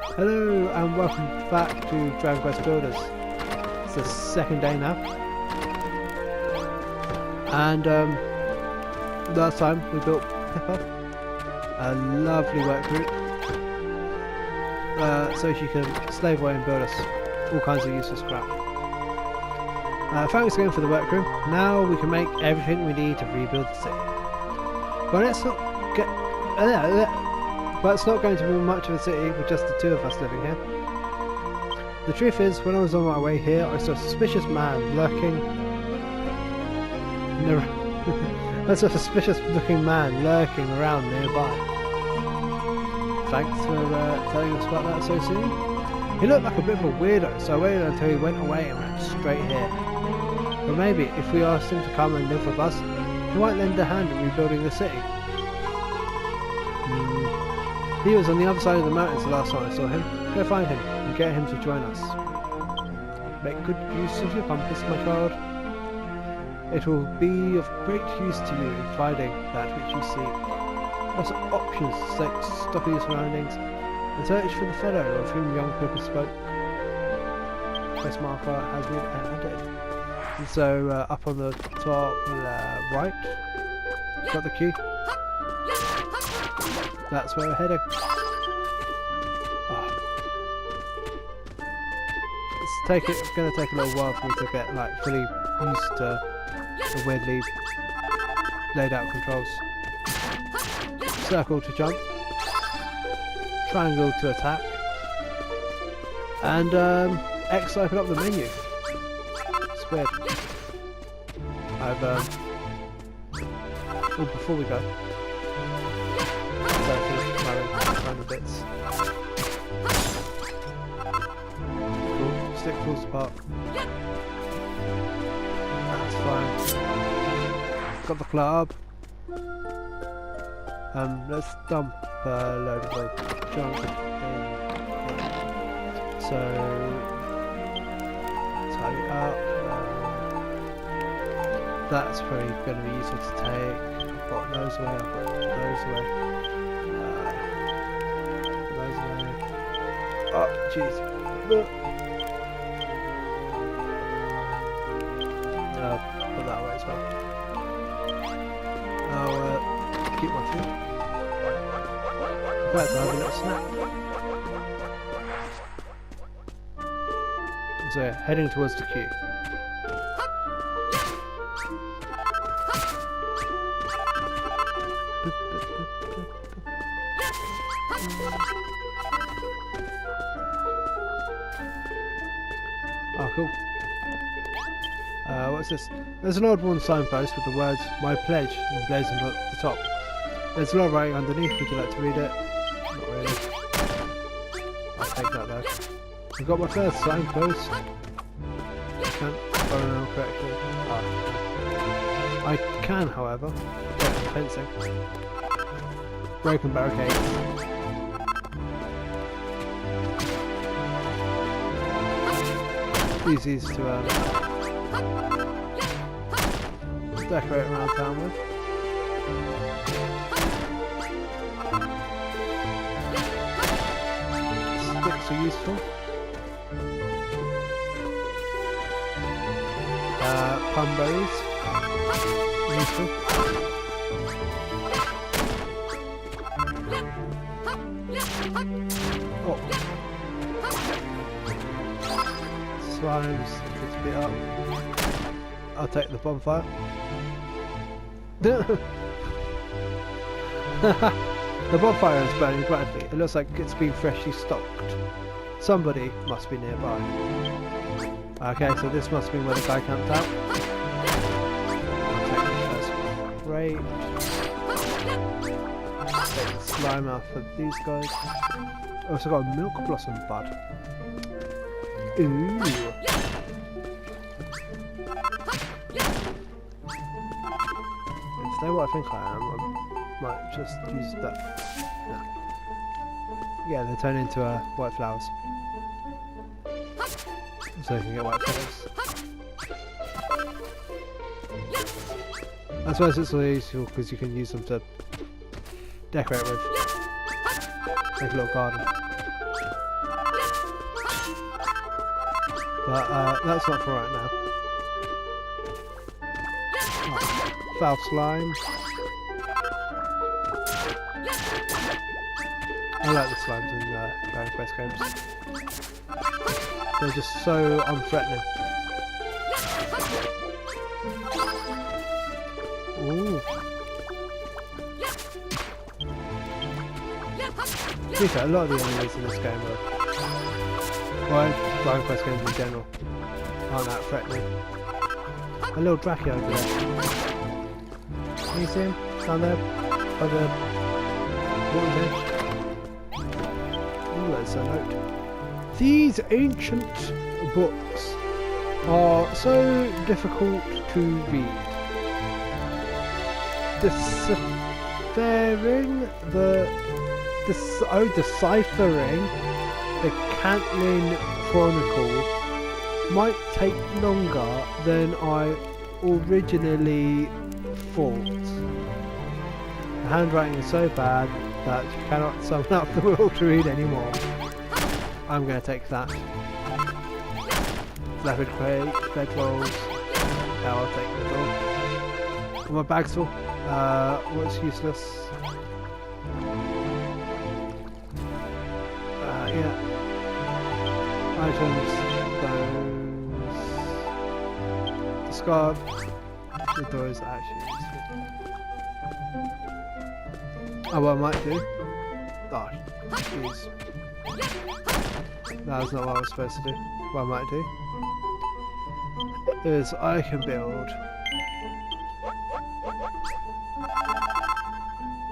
Hello and welcome back to Dragon Quest Builders. It's the second day now, and last time we built Pippa, a lovely work group, so she can slave away and build us all kinds of useless crap. Thanks again for the work room. Now we can make everything we need to rebuild the city. But let's not get. But it's not going to be much of a city with just the two of us living here. The truth is, when I was on my way here, I saw a suspicious man lurking. I saw a suspicious looking man lurking around nearby. Thanks for telling us about that so soon. He looked like a bit of a weirdo, so I waited until he went away and ran straight here. But maybe if we asked him to come and live with us, he might lend a hand in rebuilding the city. He was on the other side of the mountains the last time I saw him. Go find him and get him to join us. Make good use of your compass, my child. It will be of great use to you in finding that which you seek. Lots of options to stop your surroundings and search for the fellow of whom young Pippa spoke. Quest marker has been added. And so up on the top right, got the key. That's where we're heading. Oh. It's going to take a little while for me to get fully used to the weirdly laid out controls. Circle to jump, triangle to attack, and X to open up the menu. It's weird. Oh, before we go. Random bits. Cool. Stick falls apart. That's fine. Got the club. Let's dump a load of the junk in. So tidy up. That's probably going to be useful to take. I've got those away. I've got those away. Oh, jeez. Put that away as well. I'll keep my food. Glad to have a little snack. So, heading towards the queue. Oh, cool. What's this? There's an old worn signpost with the words "My Pledge" emblazoned at the top. There's a lot of writing underneath. Would you like to read it? Not really. I'll take that though. I've got my first signpost. Can't follow correctly. I can, however, get fencing. Broken barricades. Easy to decorate around town with. Sticks are useful. Plum berries. Useful. Oh. Slimes, good to beat up. I'll take the bonfire. The bonfire is burning brightly. It looks like it's been freshly stocked. Somebody must be nearby. Okay, so this must be where the guy camped out. I'll take the first crate. Take the slime out for these guys. I've also got a milk blossom bud. Ooh. Instead of what I think I am, I might just use that. No. Yeah, they turn into white flowers. So you can get white flowers. I suppose it's really useful because you can use them to decorate with. Make a little garden. But that's not for right now. Right. Foul slime. I like the slimes in Dragon Quest games. They're just so unthreatening. Ooh. To be fair, a lot of the enemies in this game are, well, Dragon Quest games in general, aren't that threatening. A little Draki over there. Can you see him? Down there? By the water's edge? Ooh, there's a note. These ancient books are so difficult to read. Deciphering the Cantling Chronicle might take longer than I originally thought. The handwriting is so bad that you cannot summon up the will to read anymore. I'm going to take that. Leopard crate, bedrolls. Yeah, I'll take the door. Oh, my bag's full. What's useless? Yeah. Items, those. Discard. The door is actually useful. Oh, what I might do. Oh, jeez. That's not what I was supposed to do. What I might do is I can build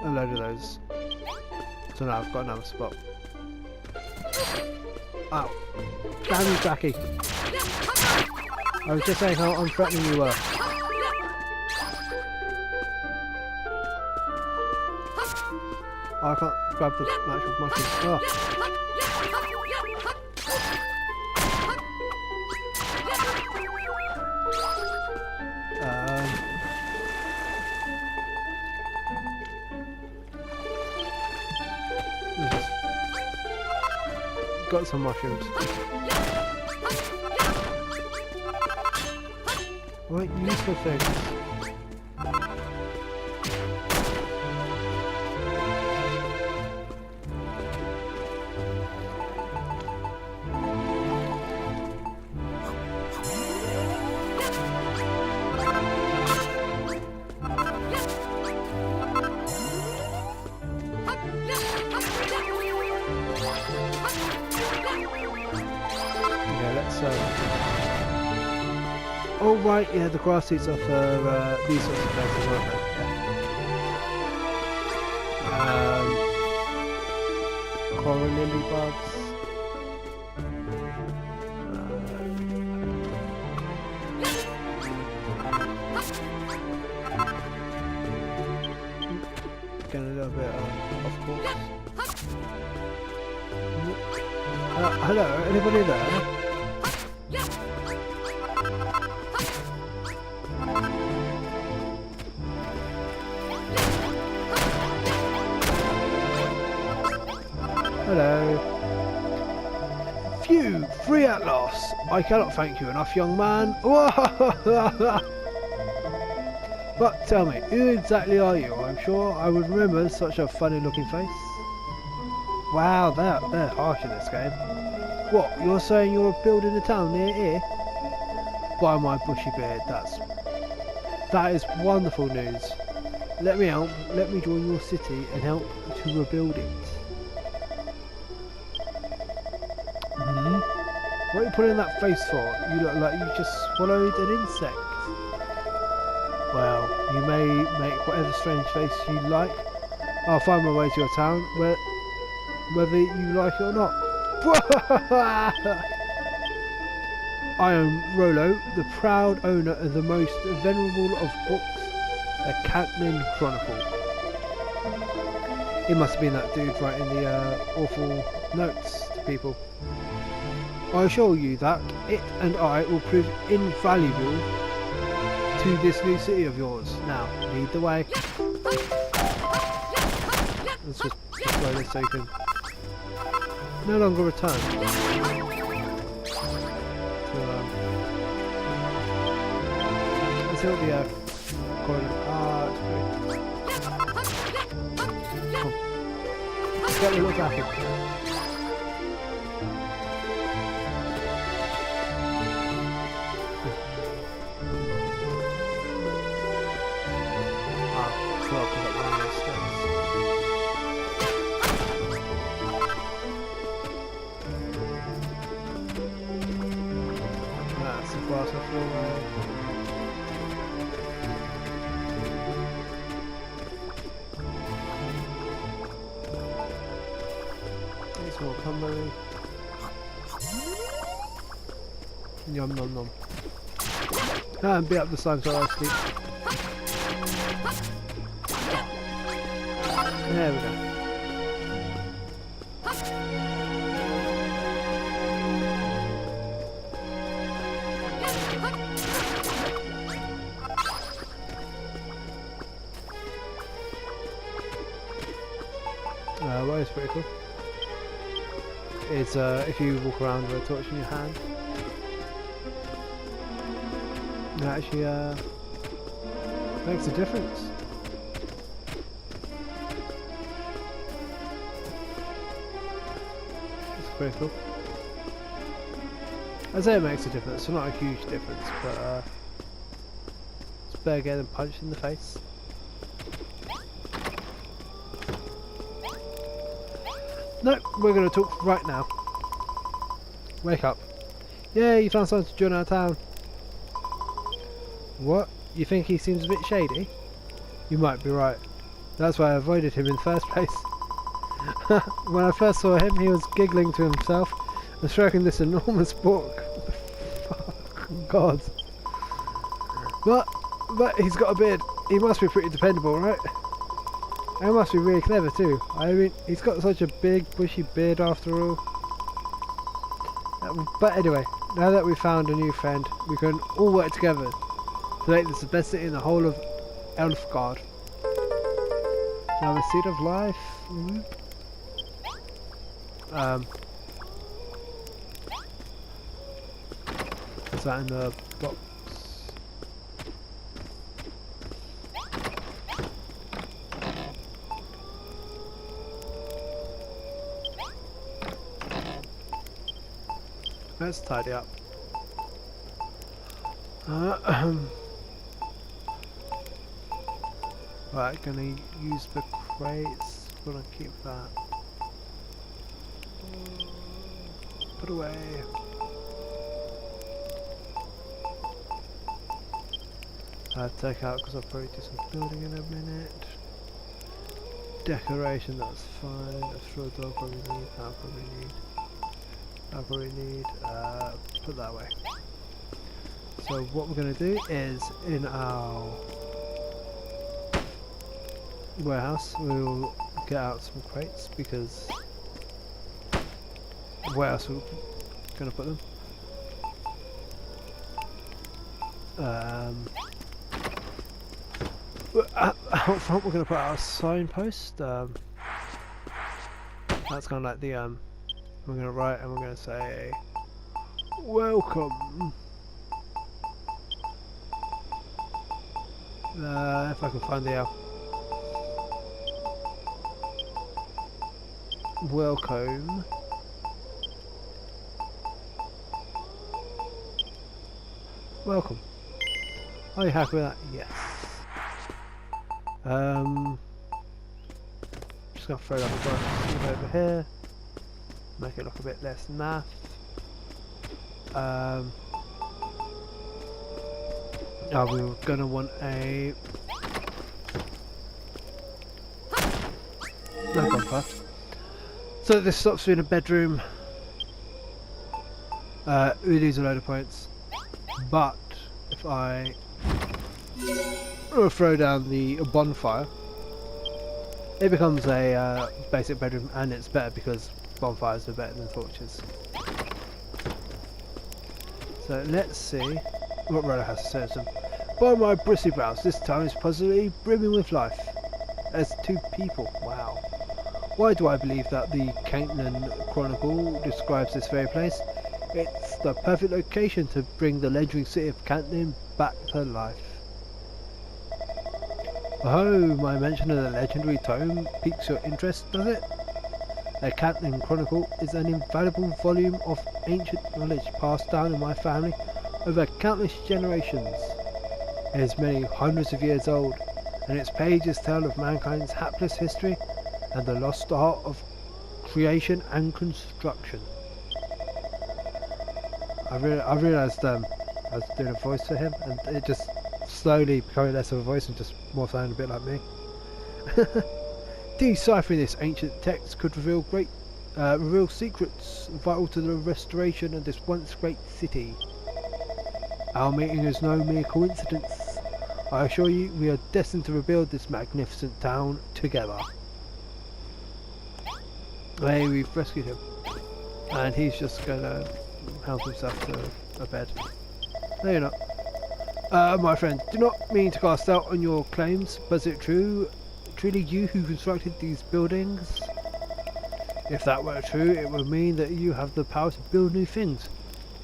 a load of those. So now I've got another spot. Ow. Damn you, Jackie. I was just saying how unthreatening you were. Oh, I can't grab the actual mushroom. Oh. Got some mushrooms. What useful things? Oh right, yeah, the grass seeds are for these sorts of places, aren't they? Coral lily bugs. Getting a little bit off course. Hello, anybody there? Hello. Phew, free at last. I cannot thank you enough, young man. But tell me, who exactly are you? I'm sure I would remember such a funny looking face. Wow, they're harsh in this game. What, you're saying you're building a town near here? By my bushy beard, that is wonderful news. Let me help, let me join your city and help to rebuild it. What are you putting that face for? You look like you just swallowed an insect. Well, you may make whatever strange face you like. I'll find my way to your town, whether you like it or not. I am Rollo, the proud owner of the most venerable of books, the Cantling Chronicle. It must have been that dude writing the awful notes to people. I assure you that it and I will prove invaluable to this new city of yours. Now, lead the way. Let's just destroy this so you can no longer return to see what the coordinate. Cool. Get the little jacket. That's a glass of water. It's more cumbery. Yum nom nom. And beat up the slime so I sleep. There we go. What is pretty cool is if you walk around with a torch in your hand, it actually makes a difference. It's pretty cool. I'd say it makes a difference, so not a huge difference, but it's better getting punched in the face. No, we're going to talk right now. Wake up. Yay, you found someone to join our town. What? You think he seems a bit shady? You might be right. That's why I avoided him in the first place. When I first saw him, he was giggling to himself and stroking this enormous book. Fuck, God. But he's got a beard. He must be pretty dependable, right? He must be really clever too. I mean, he's got such a big bushy beard after all. But anyway, now that we've found a new friend, we can all work together to make this the best city in the whole of Elfgard. Now the seed of life. Is that in the box? Let's tidy up. Right, gonna use the crates. Gonna keep that. Put away. Take out because I'll probably do some building in a minute. Decoration, that's fine. A straw dog probably need. I'll probably need. Put that away. So what we're going to do is in our warehouse we'll get out some crates because where else we're going to put them? Out front we're going to put our signpost. That's kind of like the we're going to write and we're going to say welcome. If I can find the welcome. Welcome. Are you happy with that? Yes. Just gonna throw that over here. Make it look a bit less naff. Oh, we were gonna want a no bumper. So this stops being a bedroom. We lose a load of points. But if I throw down the bonfire, it becomes a basic bedroom, and it's better because bonfires are better than torches. So let's see what Rolo has to say to them. By my bristly brows, this town is positively brimming with life. There's 2 people. Wow. Why do I believe that the Caitlin Chronicle describes this very place? It's the perfect location to bring the legendary city of Caitlin back to life. Oh, my mention of the legendary tome piques your interest, does it? The Catlin Chronicle is an invaluable volume of ancient knowledge passed down in my family over countless generations. It is many hundreds of years old, and its pages tell of mankind's hapless history and the lost art of creation and construction. I realised I was doing a voice for him, and it just slowly becoming less of a voice and just more sounding a bit like me. Deciphering this ancient text could reveal reveal secrets vital to the restoration of this once great city. Our meeting is no mere coincidence. I assure you, we are destined to rebuild this magnificent town together. Hey, we've rescued him, and he's just gonna help himself to a bed. No, you're not. My friend, do not mean to cast doubt on your claims, but is it truly you who constructed these buildings? If that were true, it would mean that you have the power to build new things,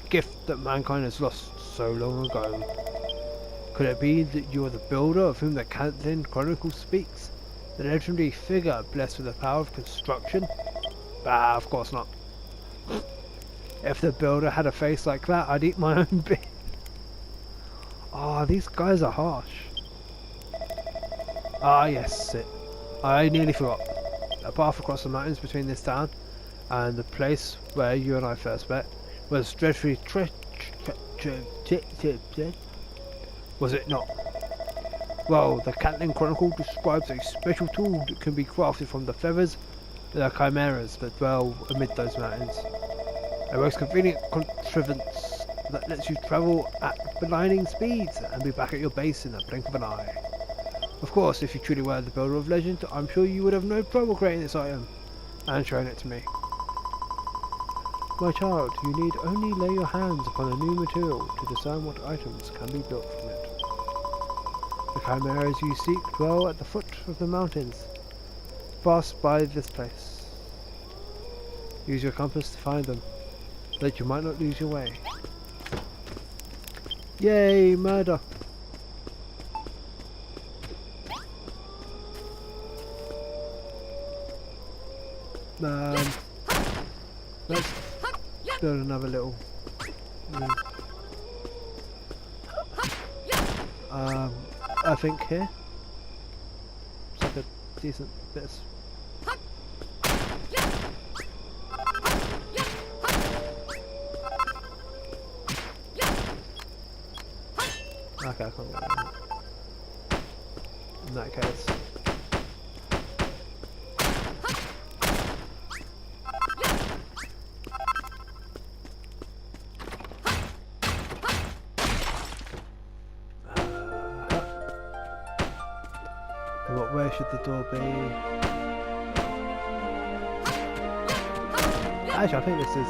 a gift that mankind has lost so long ago. Could it be that you are the builder of whom the Catlin Chronicle speaks? The legendary figure blessed with the power of construction? Ah, of course not. If the builder had a face like that, I'd eat my own bit. Ah, these guys are harsh. Ah, yes, I nearly forgot. A path across the mountains between this town and the place where you and I first met was dreadfully was it not? Well, the Catlin Chronicle describes a special tool that can be crafted from the feathers of the chimeras that dwell amid those mountains. A most convenient contrivance that lets you travel at blinding speeds and be back at your base in the blink of an eye. Of course, if you truly were the builder of legend, I'm sure you would have no trouble creating this item and showing it to me. My child, you need only lay your hands upon a new material to discern what items can be built from it. The chimeras you seek dwell at the foot of the mountains, fast by this place. Use your compass to find them, so that you might not lose your way. Yay, murder! Let's build another little room. I think here it's like a decent bit of okay, I can't get that. In that case. Where should the door be? Actually, I think this is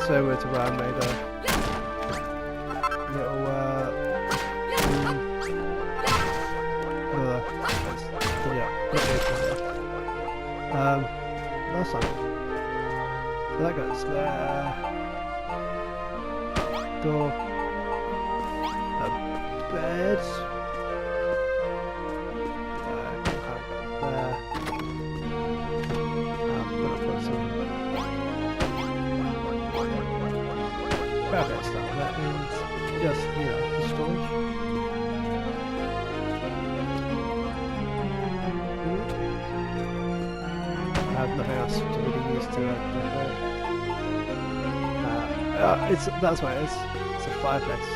similar to where I made a little last time. So that goes there. Door. A bed. Okay, so that means just, the storage. I have nothing else to really use to that's what it is. It's a fireplace.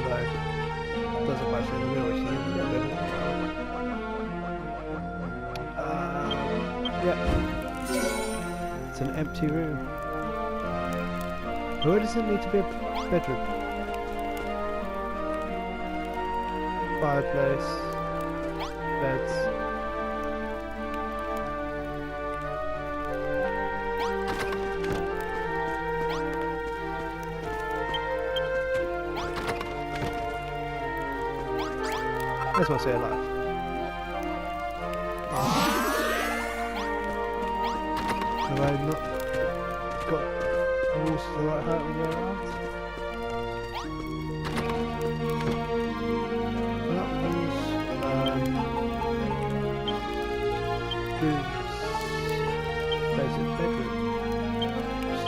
Although it doesn't quite fit in the middle, which is a little bit yeah. It's an empty room. Where does it need to be a bedroom? Fireplace, beds. That's what I say alive. Have I not got rules to the right height when you're around?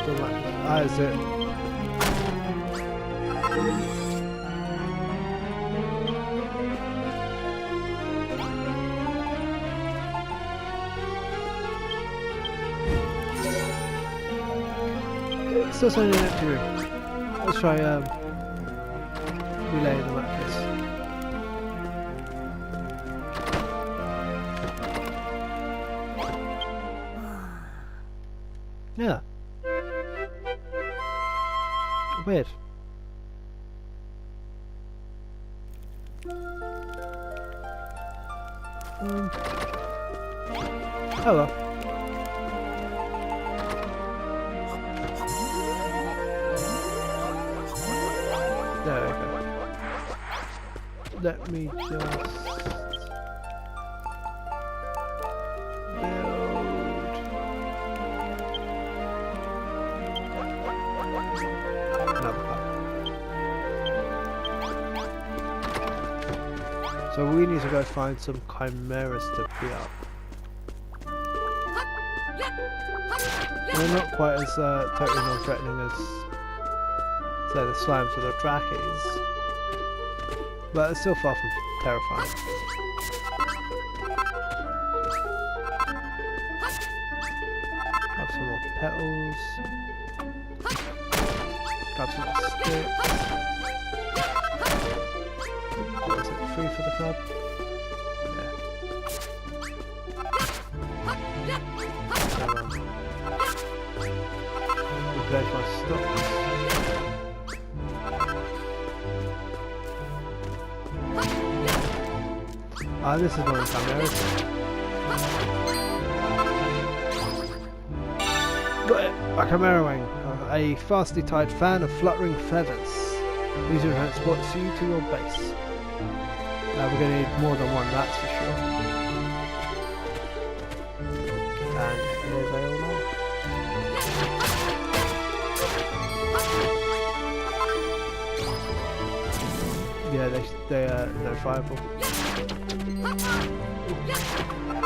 Still matches. Ah, is it? Still sending an empty room. Let's try relaying the mattress. Yeah. Weird. Oh well. There we go. Let me just build another hut. So we need to go find some chimeras to beat up. They're not quite as totally non-threatening as say the slimes or the Drakes, but it's still far from terrifying. Grab some more petals. Grab some more sticks. What is it, 3 for the club? Yeah. Replenish my stocks. Ah, this is one of the chimeras. Got it! A chimera wing. A fastly tied fan of fluttering feathers. These will transport you to your base. We're going to need more than one, that's for sure. And here they all are. Yeah, they are notifiable.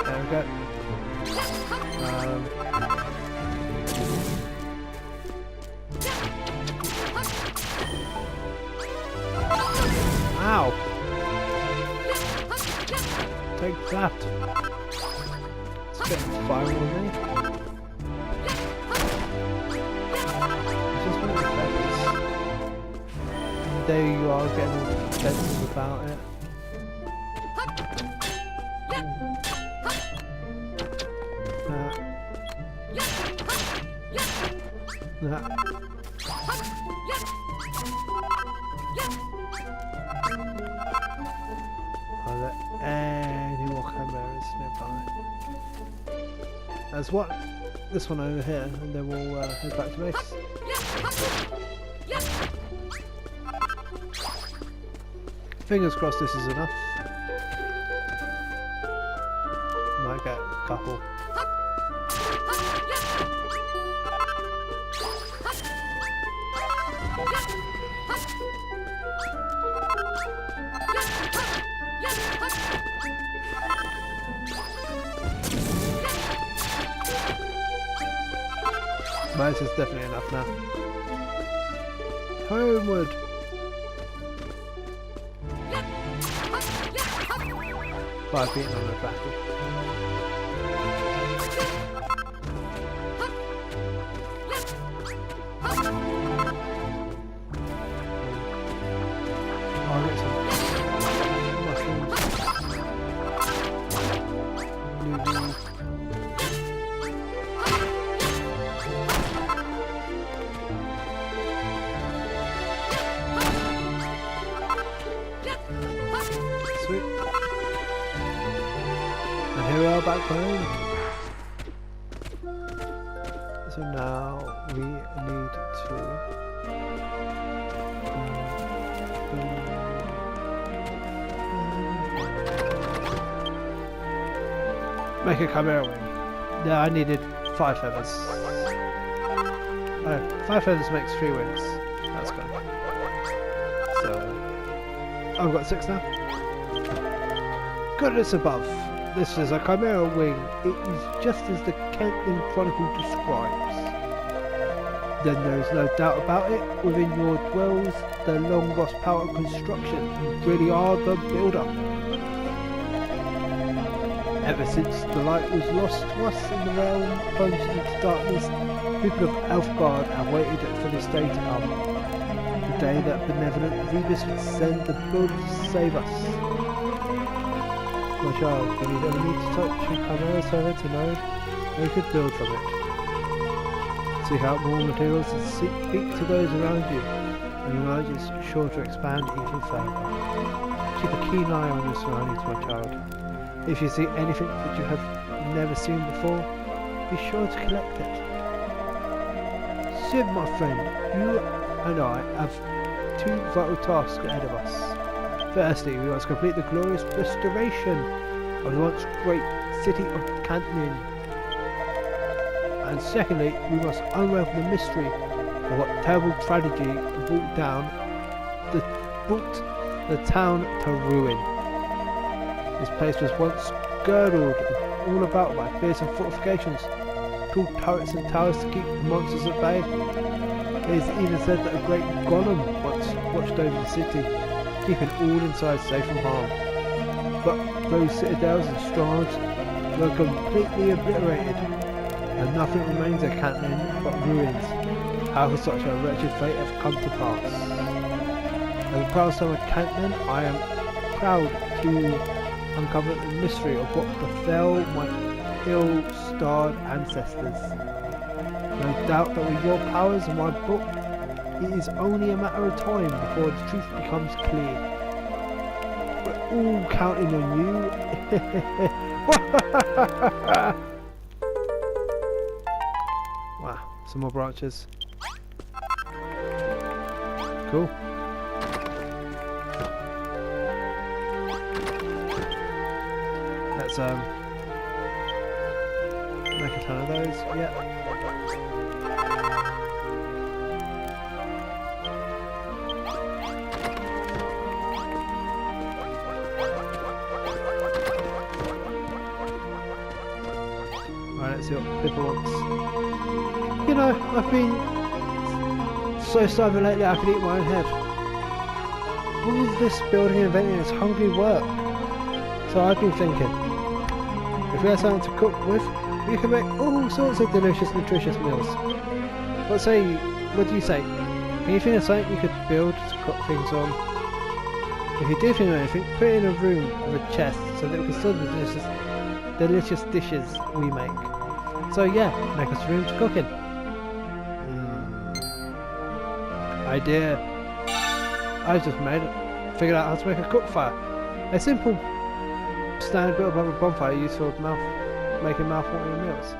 There we go. Ow! Take that! It's getting fire on me. It's just one of the feathers. There you are, getting all defensive about it. Are there any more chimeras nearby? There's one, this one over here, and then we'll head back to base. Fingers crossed this is enough. Might get a couple. But this is definitely enough now. Homeward! Well, I've beaten on the battle. I'll get some mushrooms. Sweet. And here we are back home. So now we need to make a chimera wing. Yeah, I needed 5 feathers. Oh, 5 feathers makes 3 wings. That's good. So I've got 6 now. Goodness above. This is a chimera wing. It is just as the Kentland Chronicle describes. then there is no doubt about it, within your dwells the long lost power of construction. You really are the builder. Ever since the light was lost to us in the realm plunged into darkness, people of Elfgard have waited for this day to come. The day that benevolent Rebus would send the builder to save us. My child, when you never need to touch your chimera servant to know, they could build from it. Seek out more materials and speak to those around you, and your knowledge is sure to expand even further. Keep a keen eye on your surroundings, my child. If you see anything that you have never seen before, be sure to collect it. Sid, my friend, you and I have two vital tasks ahead of us. Firstly, we must complete the glorious restoration of the once great city of Cantmin. And secondly, we must unravel the mystery of what terrible tragedy brought the town to ruin. This place was once girdled all about by fearsome fortifications, tall turrets and towers to keep the monsters at bay. It is even said that a great golem once watched over the city, keeping all inside safe from harm. But those citadels and strongholds were completely obliterated, and nothing remains of Cantmin but ruins. How could such a wretched fate have come to pass? As a proud son of Cantmin, I am proud to uncover the mystery of what befell my ill-starred ancestors. No doubt that with your powers and my book, it is only a matter of time before the truth becomes clear. We're all counting on you. Wow, some more branches. Cool. Let's make a ton of those. Yep. Right, let's see what Pippa wants. You know, I've been so starving lately I could eat my own head. All this building and inventing is hungry work. So I've been thinking, if we had something to cook with, we could make all sorts of delicious, nutritious meals. What do you say? Can you think of something you could build to cook things on? If you do think of anything, put it in a room with a chest so that we can store the delicious dishes we make. So yeah, make us room to cook in. Idea. I've just figured out how to make a cook fire. A simple stand built above a bonfire used for making mouth-watering meals.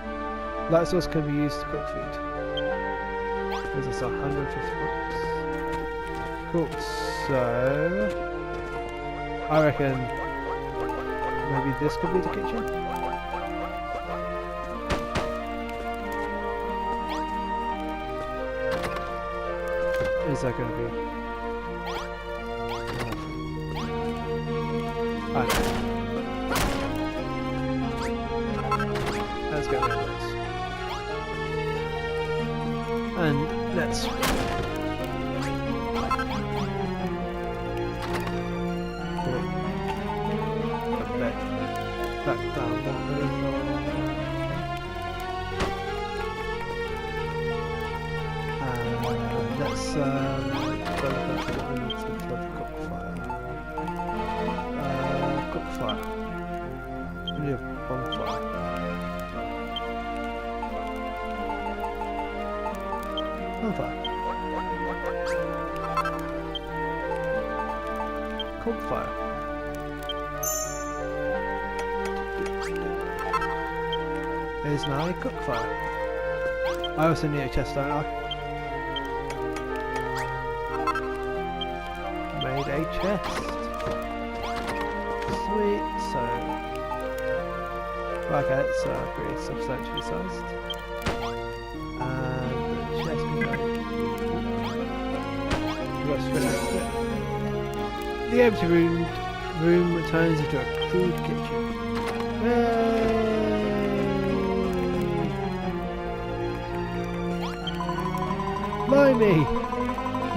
Light source can be used to cook food. There's us 150 bucks. Cool. So I reckon maybe this could be the kitchen. Is that going to be? Let's get rid of this. And let's put back down one move. Let's go back to what we need to for the cook fire. We need a bonfire. Campfire. There's now a cook fire. I also need a chest, don't I? Made a chest. Sweet. So, okay, it's pretty substantially sized. The empty room returns into a crude kitchen. Blimey!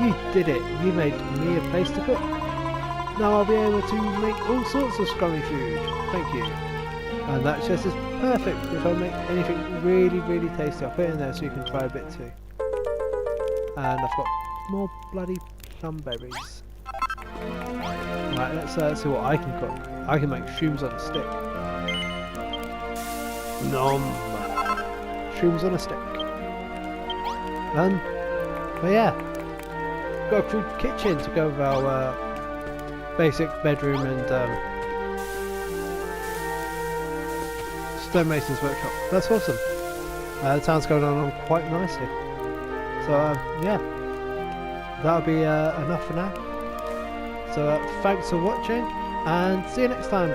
You did it! You made me a place to cook. Now I'll be able to make all sorts of scrummy food. Thank you. And that chest is perfect. If I make anything really, really tasty, I'll put it in there so you can try a bit too. And I've got more bloody plumberries. Right, let's see what I can cook. I can make shrooms on a stick. Nom! Shrooms on a stick. But yeah, got a crude kitchen to go with our basic bedroom and stonemason's workshop. That's awesome. The town's going on quite nicely. So yeah, that'll be enough for now. So thanks for watching and see you next time.